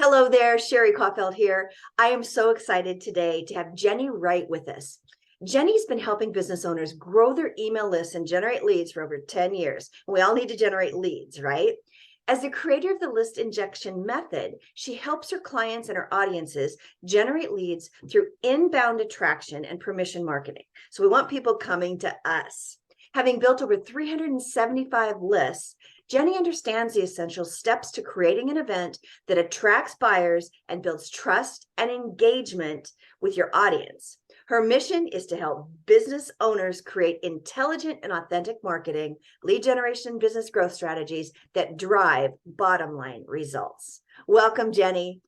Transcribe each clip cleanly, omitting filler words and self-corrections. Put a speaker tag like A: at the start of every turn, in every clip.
A: Hello there, Sherri Coffelt here. I am so excited today to have Jennie Wright with us. Jennie's been helping business owners grow their email lists and generate leads for over 10 years. We all need to generate leads, right? As the creator of the list injection method, she helps her clients and her audiences generate leads through inbound attraction and permission marketing. So we want people coming to us. Having built over 375 lists, Jennie understands the essential steps to creating an event that attracts buyers and builds trust and engagement with your audience. Her mission is to help business owners create intelligent and authentic marketing, lead generation, business growth strategies that drive bottom line results. Welcome, Jennie.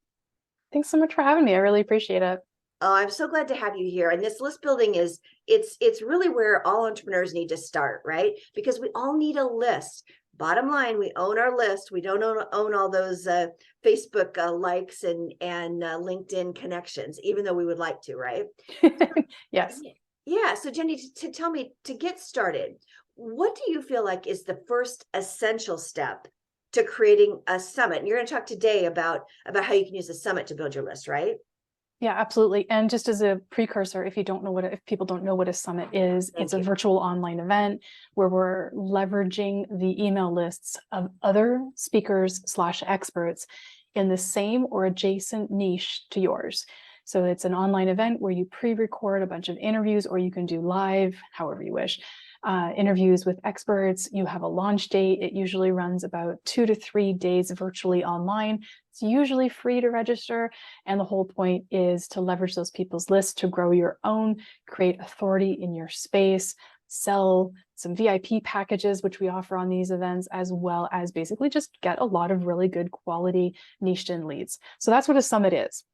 B: Thanks so much for having me. I really appreciate it.
A: Oh, I'm so glad to have you here. And this list building it's really where all entrepreneurs need to start, right? Because we all need a list. Bottom line, we own our list. We don't own all those Facebook likes and LinkedIn connections, even though we would like to, right?
B: Yes.
A: Yeah. So Jennie, to tell me, to get started, what do you feel like is the first essential step to creating a summit? And you're going to talk today about how you can use a summit to build your list, right?
B: Yeah, absolutely. And just as a precursor, if people don't know what a summit is, it's a virtual online event where we're leveraging the email lists of other speakers / experts in the same or adjacent niche to yours. So it's an online event where you pre-record a bunch of interviews, or you can do live, however you wish, interviews with experts. You have a launch date. It usually runs about 2 to 3 days virtually online. It's usually free to register. And the whole point is to leverage those people's lists to grow your own, create authority in your space, sell some VIP packages, which we offer on these events, as well as basically just get a lot of really good quality niched in leads. So that's what a summit is.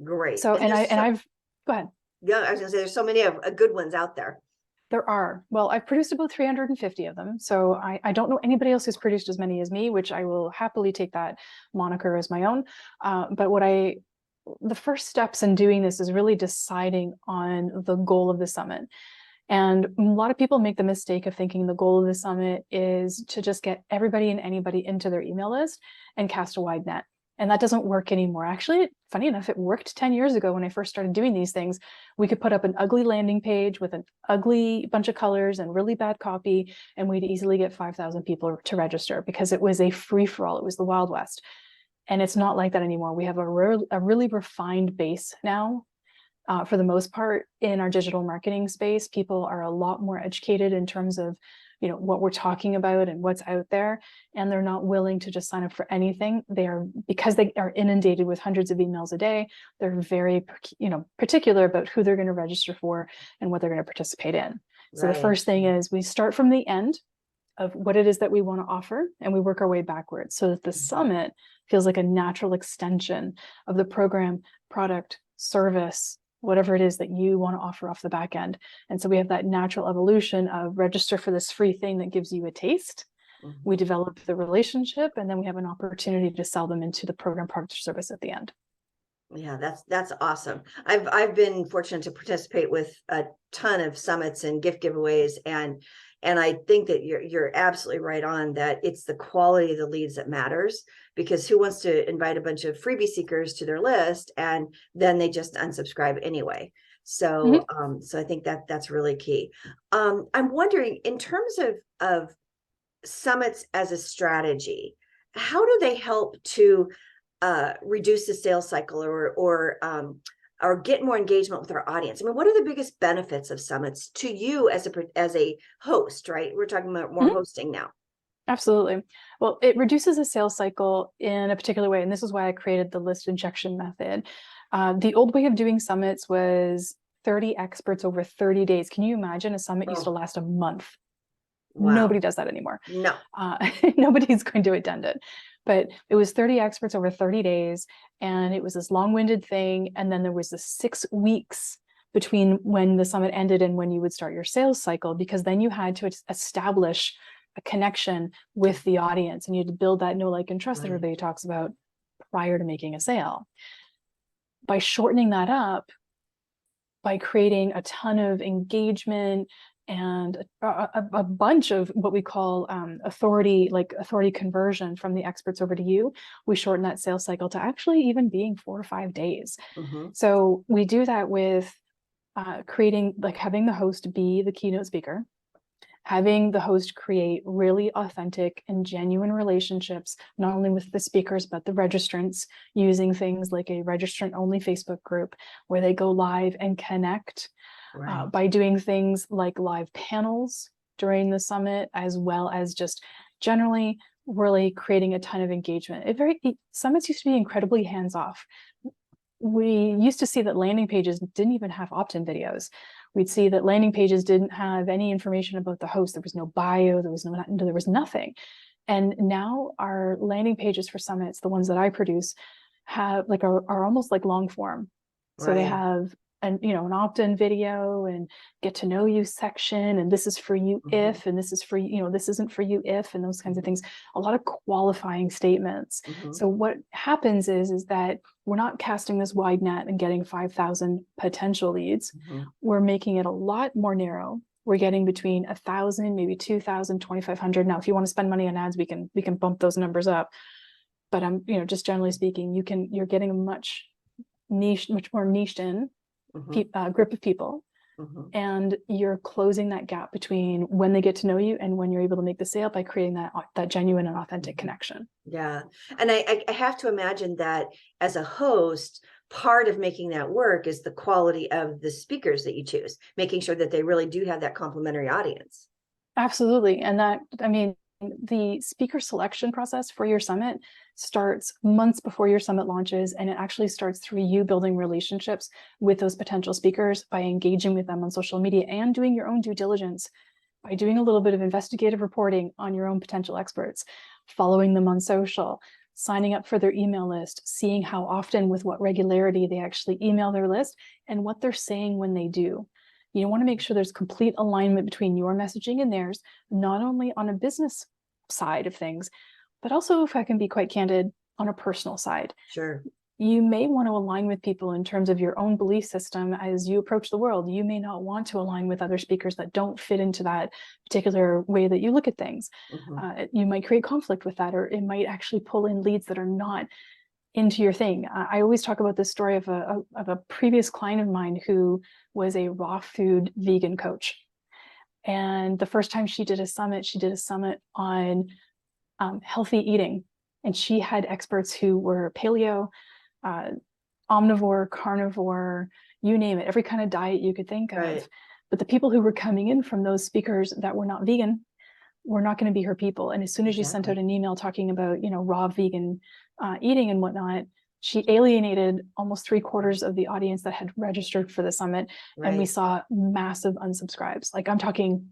A: Great.
B: So, go ahead.
A: Yeah, I was gonna say there's so many of good ones out there.
B: There are. Well, I've produced about 350 of them. So I don't know anybody else who's produced as many as me, which I will happily take that moniker as my own. But the first steps in doing this is really deciding on the goal of the summit. And a lot of people make the mistake of thinking the goal of the summit is to just get everybody and anybody into their email list and cast a wide net. And that doesn't work anymore. Actually, funny enough, it worked 10 years ago when I first started doing these things. We could put up an ugly landing page with an ugly bunch of colors and really bad copy, and we'd easily get 5,000 people to register because it was a free-for-all. It was the Wild West. And it's not like that anymore. We have a really refined base now. For the most part, in our digital marketing space, people are a lot more educated in terms of what we're talking about and what's out there, and they're not willing to just sign up for anything. Because they are inundated with hundreds of emails a day, they're very particular about who they're going to register for and what they're going to participate in. So the first thing is we start from the end of what it is that we want to offer, and we work our way backwards so that the summit feels like a natural extension of the program, product, service, whatever it is that you want to offer off the back end. And so we have that natural evolution of register for this free thing that gives you a taste. Mm-hmm. We develop the relationship, and then we have an opportunity to sell them into the program, product, or service at the end.
A: Yeah, that's awesome. I've been fortunate to participate with a ton of summits and gift giveaways, and I think that you're absolutely right on that. It's the quality of the leads that matters, because who wants to invite a bunch of freebie seekers to their list and then they just unsubscribe anyway? So so I think that's really key. I'm wondering, in terms of summits as a strategy, how do they help to reduce the sales cycle or get more engagement with our audience? I mean, what are the biggest benefits of summits to you as a host, right? We're talking about more hosting now.
B: Absolutely. Well, it reduces the sales cycle in a particular way. And this is why I created the list injection method. The old way of doing summits was 30 experts over 30 days. Can you imagine? A summit used to last a month. Wow. Nobody does that anymore.
A: No.
B: Nobody's going to attend it. But it was 30 experts over 30 days, and it was this long-winded thing. And then there was the 6 weeks between when the summit ended and when you would start your sales cycle, because then you had to establish a connection with the audience, and you had to build that know, like, and trust that everybody talks about prior to making a sale. By shortening that up, by creating a ton of engagement, and a bunch of what we call authority conversion from the experts over to you. We shorten that sales cycle to actually even being 4 to 5 days. So we do that with creating, like having the host be the keynote speaker, having the host create really authentic and genuine relationships, not only with the speakers, but the registrants, using things like a registrant only Facebook group where they go live and connect, by doing things like live panels during the summit, as well as just generally really creating a ton of engagement. Summits used to be incredibly hands-off. We used to see that landing pages didn't even have opt-in videos. We'd see that landing pages didn't have any information about the host. There was no bio, there was nothing. And now our landing pages for summits, the ones that I produce, have are almost like long form. So they have an opt-in video and get to know you section, and this is for you if, and this is for you, this isn't for you if, and those kinds of things. A lot of qualifying statements. So what happens is that we're not casting this wide net and getting 5,000 potential leads. We're making it a lot more narrow. We're getting between 1,000, maybe 2,000, 2,500. Now, if you want to spend money on ads, we can bump those numbers up. But just generally speaking, you're getting a much more niched in group of people, and you're closing that gap between when they get to know you and when you're able to make the sale by creating that genuine and authentic connection.
A: Yeah. And I have to imagine that as a host, part of making that work is the quality of the speakers that you choose, making sure that they really do have that complementary audience.
B: Absolutely. And the speaker selection process for your summit starts months before your summit launches, and it actually starts through you building relationships with those potential speakers by engaging with them on social media and doing your own due diligence by doing a little bit of investigative reporting on your own potential experts, following them on social, signing up for their email list, seeing how often, with what regularity they actually email their list, and what they're saying when they do. You want to make sure there's complete alignment between your messaging and theirs, not only on a business side of things, but also, if I can be quite candid, on a personal side.
A: Sure.
B: You may want to align with people in terms of your own belief system as you approach the world. You may not want to align with other speakers that don't fit into that particular way that you look at things. You might create conflict with that, or it might actually pull in leads that are not into your thing. I always talk about this story of a previous client of mine who was a raw food vegan coach. And the first time she did a summit on healthy eating. And she had experts who were paleo, omnivore, carnivore, you name it, every kind of diet you could think of. But the people who were coming in from those speakers that were not vegan were not going to be her people. And as soon as you sent out an email talking about, raw vegan eating and whatnot, she alienated almost 3/4 of the audience that had registered for the summit. And we saw massive unsubscribes. Like I'm talking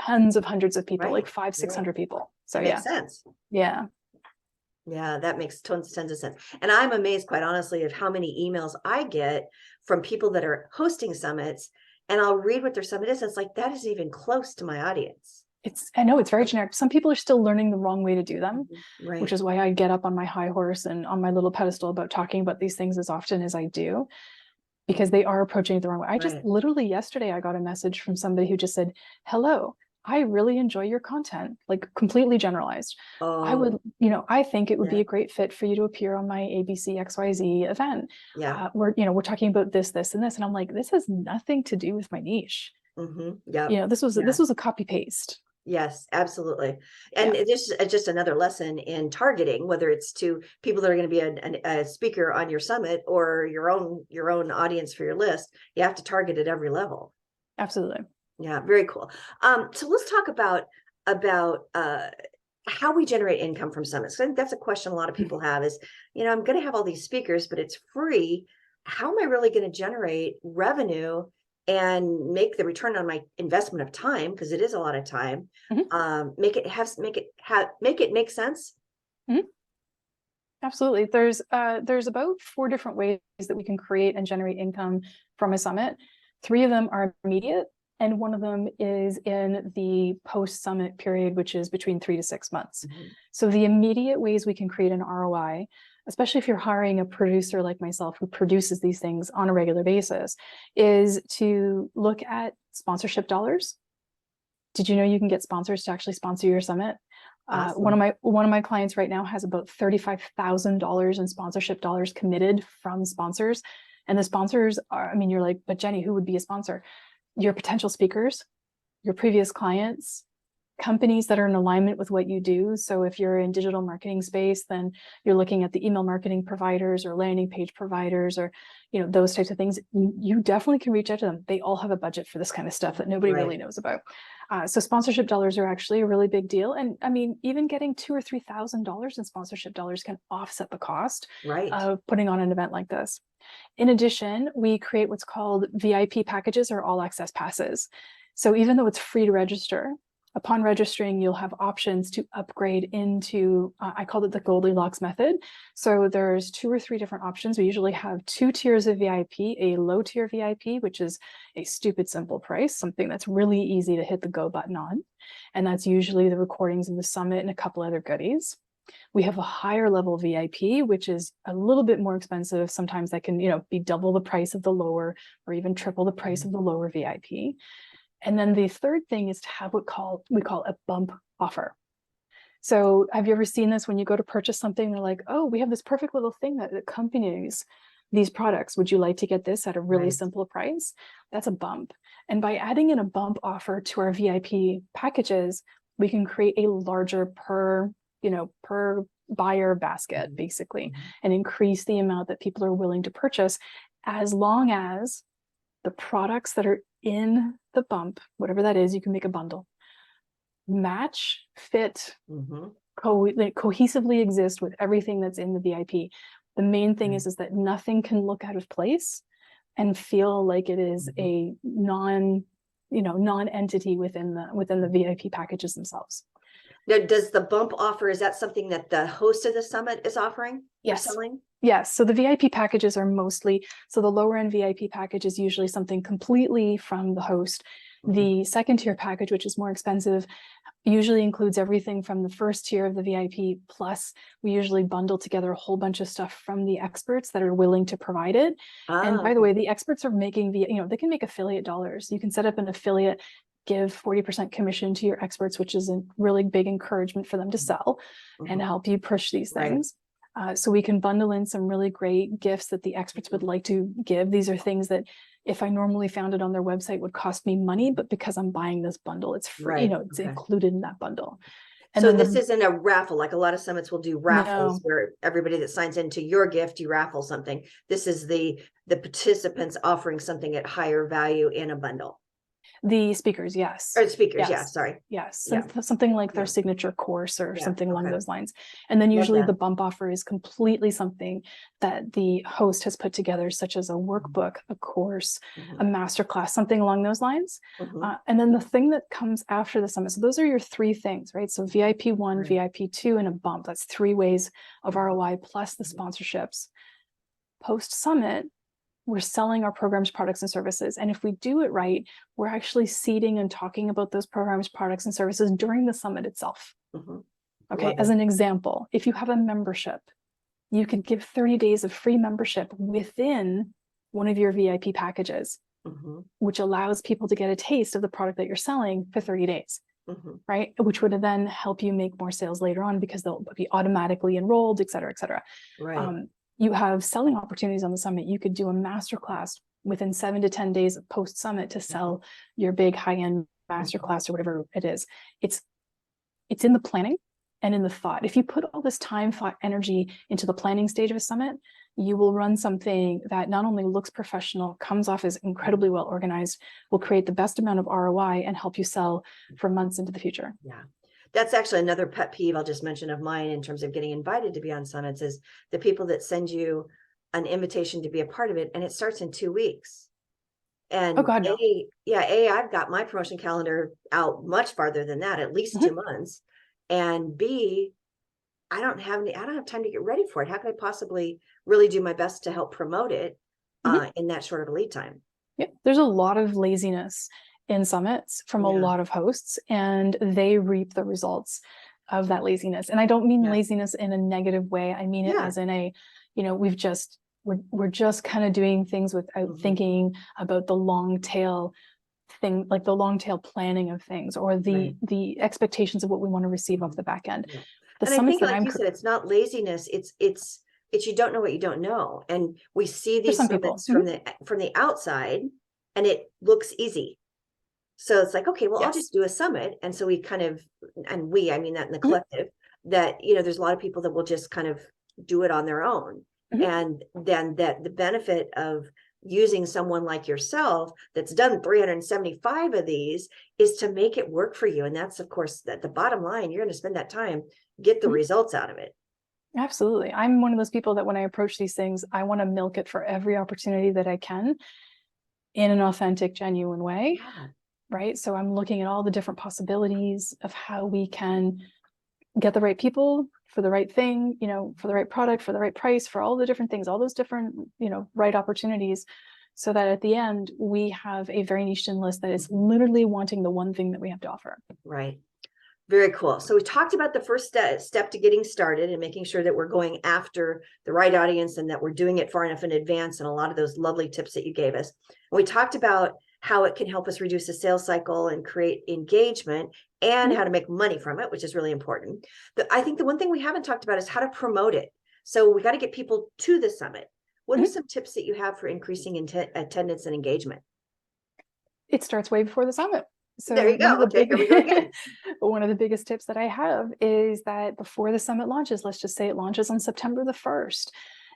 B: tons of hundreds of people, like 500-600 people. So
A: makes sense.
B: Yeah,
A: that makes tons of sense. And I'm amazed, quite honestly, of how many emails I get from people that are hosting summits, and I'll read what their summit is. And it's like, that isn't even close to my audience.
B: I know it's very generic. Some people are still learning the wrong way to do them, which is why I get up on my high horse and on my little pedestal about talking about these things as often as I do, because they are approaching it the wrong way. I just literally yesterday, I got a message from somebody who just said, "Hello, I really enjoy your content," like completely generalized. I would, I think it would be a great fit for you to appear on my ABC XYZ event. We're talking about this, this, and this. And I'm like, this has nothing to do with my niche. This was a copy paste.
A: Yes, absolutely. And this is just another lesson in targeting, whether it's to people that are going to be a speaker on your summit or your own audience for your list. You have to target at every level.
B: Absolutely.
A: Yeah, very cool. So let's talk about how we generate income from summits. I think that's a question a lot of people have is, I'm going to have all these speakers, but it's free. How am I really going to generate revenue and make the return on my investment of time? Because it is a lot of time. Make it make sense.
B: Absolutely. There's about 4 different ways that we can create and generate income from a summit. 3 of them are immediate, and 1 of them is in the post-summit period, which is between 3 to 6 months. So the immediate ways we can create an ROI, especially if you're hiring a producer like myself who produces these things on a regular basis, is to look at sponsorship dollars. Did you know you can get sponsors to actually sponsor your summit?
A: Awesome.
B: One of my clients right now has about $35,000 in sponsorship dollars committed from sponsors. And the sponsors are, I mean, you're like, but Jennie, who would be a sponsor? Your potential speakers, your previous clients, companies that are in alignment with what you do. So if you're in digital marketing space, then you're looking at the email marketing providers or landing page providers, or, you know, those types of things. You definitely can reach out to them. They all have a budget for this kind of stuff that nobody really knows about. So sponsorship dollars are actually a really big deal. And I mean, even getting $2,000 or $3,000 in sponsorship dollars can offset the cost of putting on an event like this. In addition, we create what's called VIP packages or all access passes. So even though it's free to register, upon registering, you'll have options to upgrade into, I called it the Goldilocks method. So there's 2 or 3 different options. We usually have 2 tiers of VIP, a low tier VIP, which is a stupid simple price, something that's really easy to hit the go button on. And that's usually the recordings of the summit and a couple other goodies. We have a higher level VIP, which is a little bit more expensive. Sometimes that can, you know, be double the price of the lower or even triple the price of the lower VIP. And then the third thing is to have what we call a bump offer. So have you ever seen this when you go to purchase something, they're like, oh, we have this perfect little thing that accompanies these products. Would you like to get this at a really simple price? That's a bump. And by adding in a bump offer to our VIP packages, we can create a larger per buyer basket, basically, and increase the amount that people are willing to purchase, as long as the products that are in the bump, whatever that is, you can make a bundle, match, fit, cohesively exist with everything that's in the VIP. The main thing is that nothing can look out of place and feel like it is a non-entity within the VIP packages themselves.
A: Now, does the bump offer, is that something that the host of the summit is offering?
B: Yes.
A: Selling?
B: Yes. So the VIP packages are mostly, so the lower end VIP package is usually something completely from the host. The second tier package, which is more expensive, usually includes everything from the first tier of the VIP, plus we usually bundle together a whole bunch of stuff from the experts that are willing to provide it. And by the way, the experts are making they can make affiliate dollars. You can set up an affiliate, give 40% commission to your experts, which is a really big encouragement for them to sell and help you push these things. So we can bundle in some really great gifts that the experts would like to give. These are things that if I normally found it on their website would cost me money, but because I'm buying this bundle, it's free, it's included in that bundle. And
A: so this isn't a raffle, like a lot of summits will do raffles where everybody that signs into your gift, you raffle something. This is the participants offering something at higher value in a bundle.
B: The speakers, yes.
A: Or speakers, sorry.
B: Yes, something like their signature course or something along those lines. And then usually the bump offer is completely something that the host has put together, such as a workbook, a course, a masterclass, something along those lines. And then the thing that comes after the summit, so those are your 3 things, right? So VIP 1, VIP 2, and a bump. That's 3 ways of ROI plus the sponsorships. Post-summit, we're selling our programs, products, and services. And if we do it right, we're actually seeding and talking about those programs, products, and services during the summit itself. Okay, as an example, if you have a membership, you could give 30 days of free membership within one of your VIP packages, which allows people to get a taste of the product that you're selling for 30 days. Right? Which would then help you make more sales later on because they'll be automatically enrolled, et cetera, et cetera. You have selling opportunities on the summit. You could do a masterclass within 7 to 10 days of post summit to sell your big high-end masterclass or whatever it is. It's in the planning and in the thought. If you put all this time, thought, energy into the planning stage of a summit, you will run something that not only looks professional, comes off as incredibly well organized, will create the best amount of ROI and help you sell for months into the future.
A: Yeah. That's actually another pet peeve I'll just mention of mine in terms of getting invited to be on summits is the people that send you an invitation to be a part of it and it starts in 2 weeks. And I've got my promotion calendar out much farther than that, at least 2 months. And B, I don't have time to get ready for it. How can I possibly really do my best to help promote it in that short of a lead time?
B: Yeah, there's a lot of laziness in summits from a lot of hosts, and they reap the results of that laziness. And I don't mean laziness in a negative way. I mean it as in a, we're just kind of doing things without thinking about the long tail thing, like the long tail planning of things, or the expectations of what we want to receive off the back end.
A: Yeah.
B: The
A: And I
B: summits
A: think,
B: that
A: like
B: I'm
A: you said, it's not laziness. It's you don't know what you don't know. And we see
B: for
A: these
B: some people.
A: summits from the outside, and it looks easy. So it's like, okay, well, I'll
B: Yes.
A: just do a summit. And so we kind of, and I mean that in the
B: Mhm.
A: collective, that, you know, there's a lot of people that will just kind of do it on their own.
B: Mhm.
A: And then that the benefit of using someone like yourself that's done 375 of these is to make it work for you. And that's, of course, that the bottom line, you're going to spend that time, get the
B: Mhm.
A: results out of it.
B: Absolutely. I'm one of those people that when I approach these things, I want to milk it for every opportunity that I can in an authentic, genuine way.
A: Yeah.
B: Right. So I'm looking at all the different possibilities of how we can get the right people for the right thing, you know, for the right product, for the right price, for all the different things, all those different, you know, right opportunities, so that at the end we have a very niched in list that is literally wanting the one thing that we have to offer.
A: Right. Very cool. So we talked about the first step to getting started and making sure that we're going after the right audience and that we're doing it far enough in advance, and a lot of those lovely tips that you gave us. We talked about how it can help us reduce the sales cycle and create engagement, and how to make money from it, which is really important. But I think the one thing we haven't talked about is how to promote it. So we got to get people to the summit. What are some tips that you have for increasing attendance and engagement?
B: It starts way before the summit.
A: There
B: So
A: you go. Okay, here we go again.
B: one of the biggest tips that I have is that before the summit launches, let's just say it launches on September the 1st,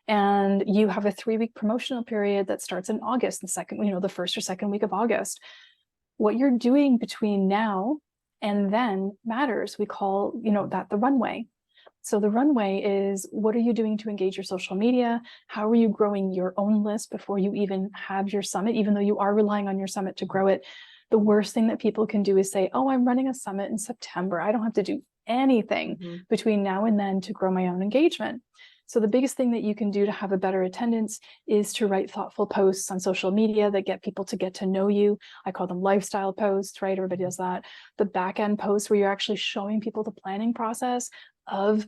B: and you have a 3-week promotional period that starts in August, the second, you know, the first or second week of August. What you're doing between now and then matters. We call, you know, that the runway. So the runway is, what are you doing to engage your social media? How are you growing your own list before you even have your summit, even though you are relying on your summit to grow it? The worst thing that people can do is say, oh, I'm running a summit in September. I don't have to do anything between now and then to grow my own engagement. So the biggest thing that you can do to have a better attendance is to write thoughtful posts on social media that get people to get to know you. I call them lifestyle posts, right? Everybody does that. The back end posts where you're actually showing people the planning process of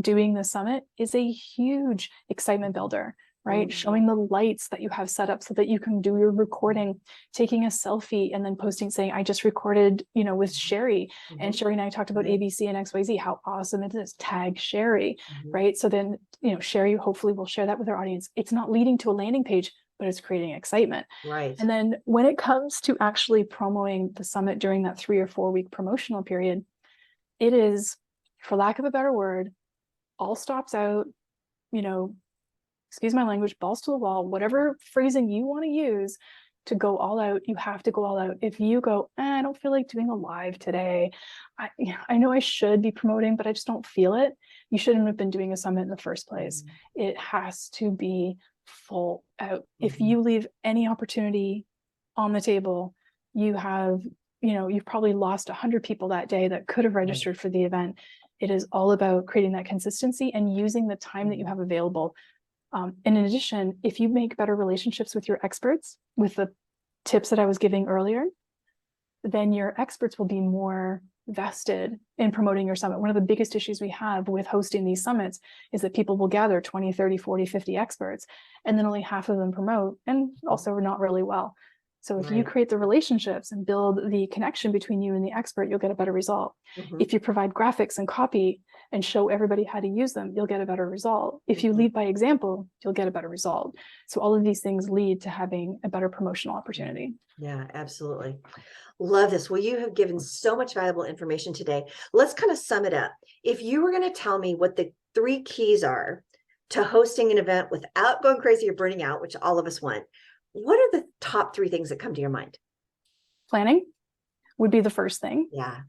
B: doing the summit is a huge excitement builder, right? Showing the lights that you have set up so that you can do your recording, taking a selfie and then posting saying, I just recorded, you know, with Sherri, and Sherri and I talked about ABC and XYZ, how awesome it is, tag Sherri, right? So then, you know, Sherri hopefully will share that with our audience. It's not leading to a landing page, but it's creating excitement.
A: Right.
B: And then when it comes to actually promoting the summit during that 3 or 4 week promotional period, it is, for lack of a better word, all stops out, you know, excuse my language, balls to the wall, whatever phrasing you want to use to go all out, you have to go all out. If you go, I don't feel like doing a live today. I know I should be promoting, but I just don't feel it. You shouldn't have been doing a summit in the first place. It has to be full out. If you leave any opportunity on the table, you have, you know, you've probably lost 100 people that day that could have registered for the event. It is all about creating that consistency and using the time that you have available. And in addition, if you make better relationships with your experts, with the tips that I was giving earlier, then your experts will be more vested in promoting your summit. One of the biggest issues we have with hosting these summits is that people will gather 20, 30, 40, 50 experts, and then only half of them promote, and also not really well. So if you create the relationships and build the connection between you and the expert, you'll get a better result. If you provide graphics and copy and show everybody how to use them, you'll get a better result. If you lead by example, you'll get a better result. So all of these things lead to having a better promotional opportunity.
A: Yeah, absolutely. Love this. Well, you have given so much valuable information today. Let's kind of sum it up. If you were going to tell me what the 3 keys are to hosting an event without going crazy or burning out, which all of us want, what are the top 3 things that come to your mind?
B: Planning would be the first thing.
A: Yeah.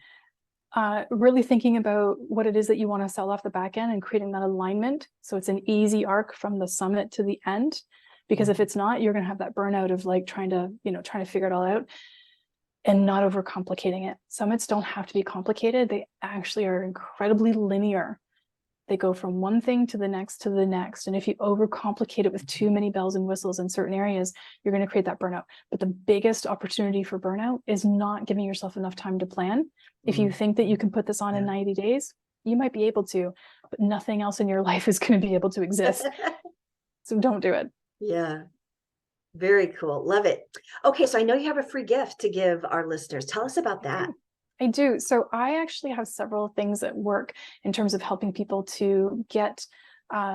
B: Really thinking about what it is that you want to sell off the back end and creating that alignment. So it's an easy arc from the summit to the end, because if it's not, you're going to have that burnout of like trying to figure it all out and not overcomplicating it. Summits don't have to be complicated. They actually are incredibly linear. They go from one thing to the next to the next. And if you overcomplicate it with too many bells and whistles in certain areas, you're going to create that burnout. But the biggest opportunity for burnout is not giving yourself enough time to plan. If you think that you can put this on in 90 days, you might be able to, but nothing else in your life is going to be able to exist. So don't do it.
A: Yeah. Very cool. Love it. Okay, so I know you have a free gift to give our listeners. Tell us about
B: I
A: that.
B: do. I do. So I actually have several things at work in terms of helping people to get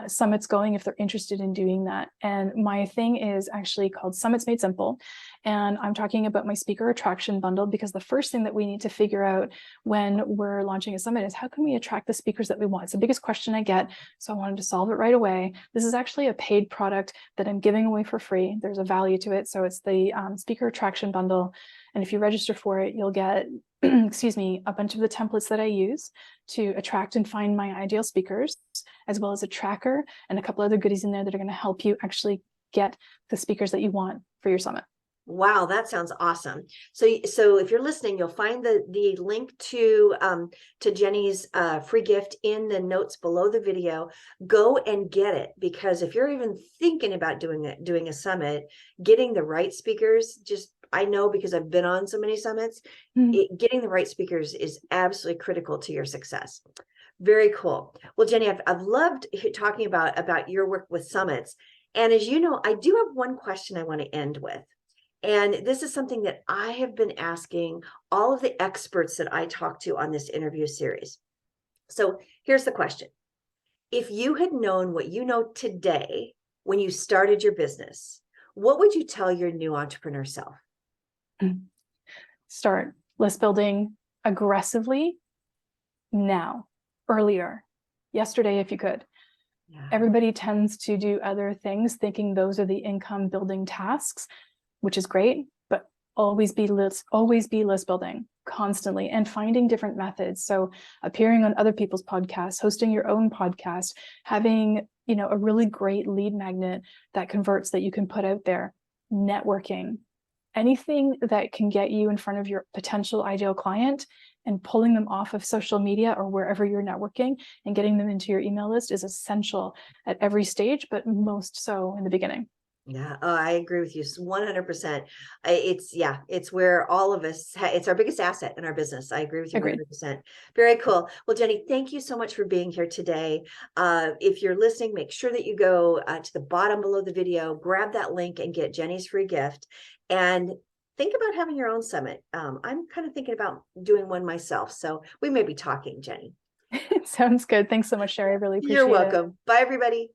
B: summits going if they're interested in doing that. And my thing is actually called Summits Made Simple. And I'm talking about my speaker attraction bundle, because the first thing that we need to figure out when we're launching a summit is how can we attract the speakers that we want? It's the biggest question I get. So I wanted to solve it right away. This is actually a paid product that I'm giving away for free. There's a value to it. So it's the speaker attraction bundle. And if you register for it, you'll get excuse me, a bunch of the templates that I use to attract and find my ideal speakers, as well as a tracker and a couple other goodies in there that are going to help you actually get the speakers that you want for your summit.
A: Wow, that sounds awesome. So if you're listening, you'll find the link to Jennie's free gift in the notes below the video. Go and get it, because if you're even thinking about doing a summit, getting the right speakers, just I know because I've been on so many summits, getting the right speakers is absolutely critical to your success. Very cool. Well, Jennie, I've loved talking about your work with summits. And as you know, I do have one question I want to end with. And this is something that I have been asking all of the experts that I talk to on this interview series. So here's the question. If you had known what you know today when you started your business, what would you tell your new entrepreneur self?
B: Start list building aggressively now, earlier, yesterday if you could.
A: Yeah.
B: Everybody tends to do other things thinking those are the income building tasks, which is great, but always be list building constantly and finding different methods. So appearing on other people's podcasts, hosting your own podcast, having, a really great lead magnet that converts that you can put out there, networking, anything that can get you in front of your potential ideal client and pulling them off of social media or wherever you're networking and getting them into your email list is essential at every stage, but most so in the beginning.
A: Yeah, I agree with you 100%. It's where all of us, it's our biggest asset in our business. I agree with you
B: Agreed.
A: 100%. Very cool. Well, Jennie, thank you so much for being here today. If you're listening, make sure that you go to the bottom below the video, grab that link and get Jennie's free gift. And think about having your own summit. I'm kind of thinking about doing one myself. So we may be talking, Jennie.
B: Sounds good. Thanks so much, Sherri. I really appreciate
A: You're
B: it.
A: welcome. Bye, everybody.